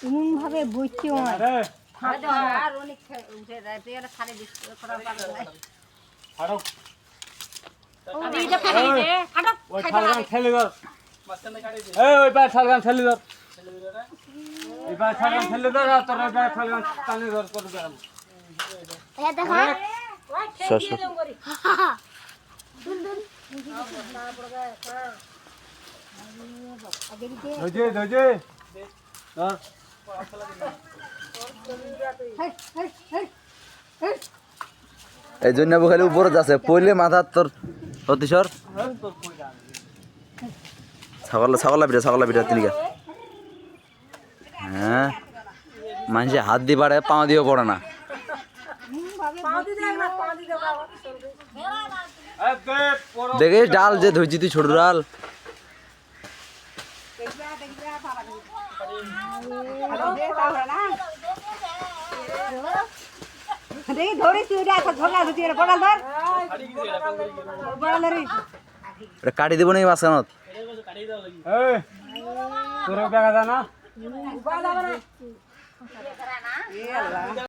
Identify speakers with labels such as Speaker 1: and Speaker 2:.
Speaker 1: এমন ভাবে বইছে
Speaker 2: আর অনেক উঠে যায় তুই এটা ছাড়ে দিস করা পারবে না
Speaker 3: হাড়ো
Speaker 2: আমি এটা ফেলে দে হাঁটো
Speaker 3: ওই শালগান ঠেলে ধর ওই পায়ে শালগান ঠেলে ধর এই পায়ে শালগান ঠেলে ধর আর তোর ওই পায়ে শালগান টানে ধর করে দে
Speaker 1: এ দেখো
Speaker 2: ওই ঠেকিয়ে দেব করি
Speaker 3: ধজে ধজে ধর
Speaker 4: এই জন্য খালি উপরে যাচ্ছে পইলে মাথা তোর অতিসর ছাগলা পিঠা তিনিকা হ্যাঁ মানুষে হাত দিয়ে পারে পা দিয়েও পড়ে না দেখিস ডাল যে ধুইছি তুই ছোট ডাল
Speaker 1: দেখি ধরিস তুই এটা ঝোলা ধুতি এটা বড়াল ধর বড়াল ধরি
Speaker 4: এটা কাটি দেবো নাকি মাঝখানত
Speaker 3: এই তোর দেখা যায় না